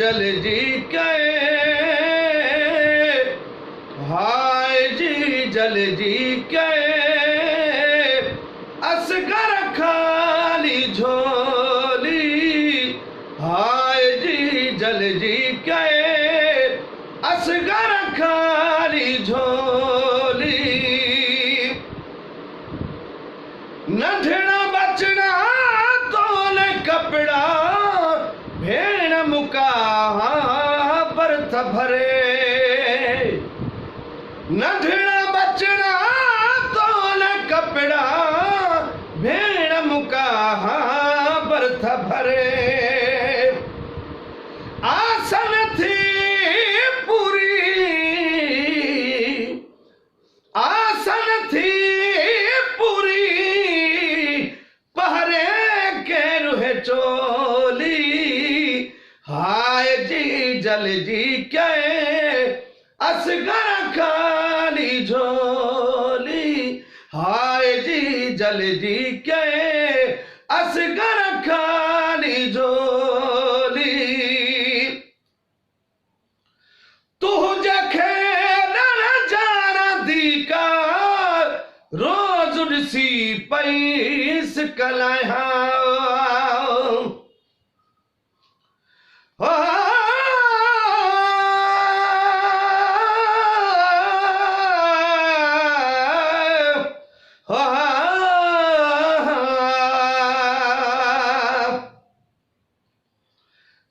जल जी के, हाय जी जल जी के, असगर खाली झोली, हाय जी जल जी के, असगर खाली झोली। नंढड़ा बचड़ा तोल कपड़ा, भेण मुका बर्थ भरे। नंढड़ा बचड़ा तोल कपड़ा, भेण मुका बर्थ भरे। आसन थी पूरी, आसन थी पूरी, पहरे के रुहे चोली, हाय जी जल जी के, असगर खाली झोली, हाय जी जल जी के, असगर खाली झोली। तुझे खेलन जाना दी का, रोज उड़सी पैस कलाहा।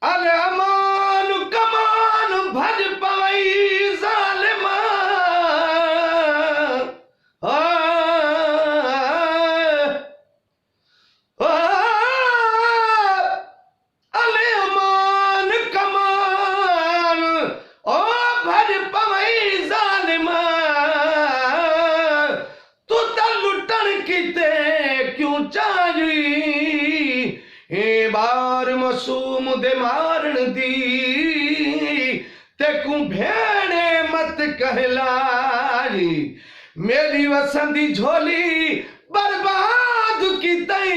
अरे अमान कमान भज पवई जालिमा, अले अमान कमान ओ भज पवई जालिमा। तू त लुटन किते क्यों चाही, ए बार मासूम दे मारण दी, तेकू भेड़े मत कहलाई। मेरी वसंदी झोली बर्बाद की तई,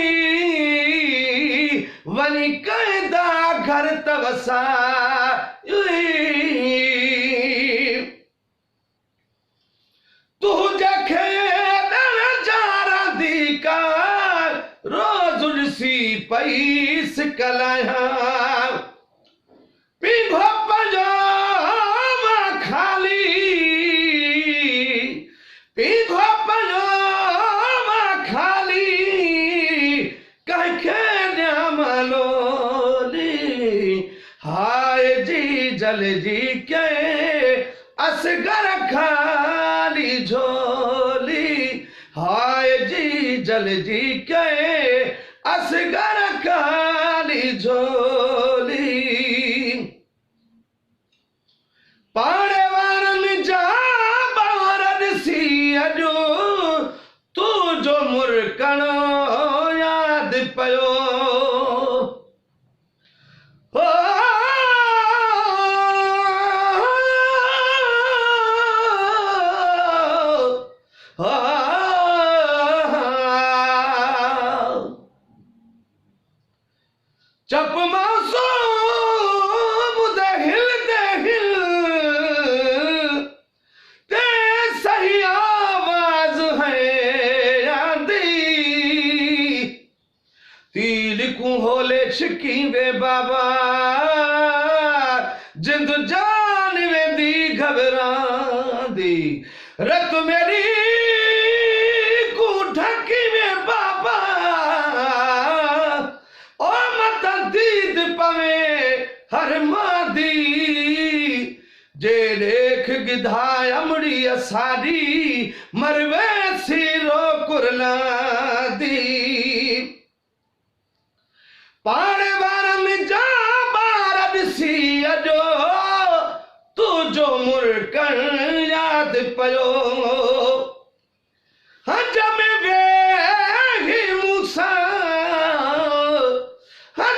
वनी कहदा घर तवसा। तुझे खेलन जारा दी का, रोज उड़सी पैस कलाहा। पीघो पजामा खाली, पीघो पजामा खाली, कह के न्यामलोली, हाय जी जल जी के, असगर खाली झोली, हाय जी जल जी के, असगर खाली झोली। पाड़े वारन जा बारन सी अजो, तू जो मुरकणो याद पयो। चप मासूम दे हिल, ते सही आवाज है आंदी। तील को होले छिकी वे बाबा, जिंद जान वे दी घबरा दी। रत मेरी को ढकी वे बाबा, ओ मत दीद पवे हर मादी। जे देख गिधा अमड़ी असारी, मरवे सिरो कुरला दी। पाड़े बारन जा बारन सी अजो, तू जो मुरकण याद पयो। जम वेही मूसा,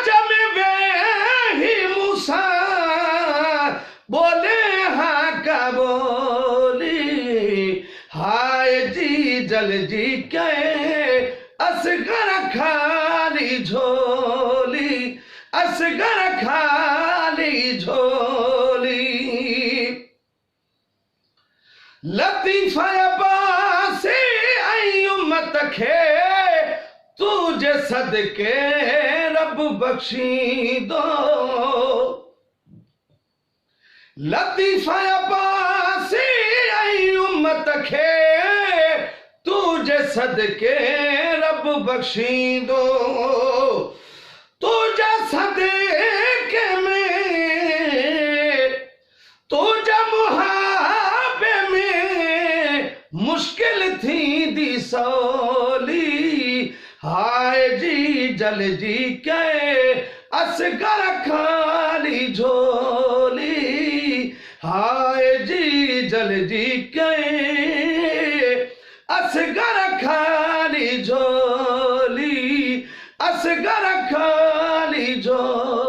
जम वेही मूसा, बोले हाँ का बोली, हाय जी जल जी के, असगर खाली झोली, असगर खाली झोली लतीफ़ा अब्बासी ऐं उम्मत खे तुझे सदके रब बख्शींदो लतीफ़ा अब्बासी ऐं उम्मत खे तुझे सदके रब बख्शींदो तुझे सदके में तुझे मुहाबे में मुश्किल थींदी सवली हाय जी जल जी के असगर खाली झोली हाय जी जल जी के असगर खाली झोली असगर खाली झोली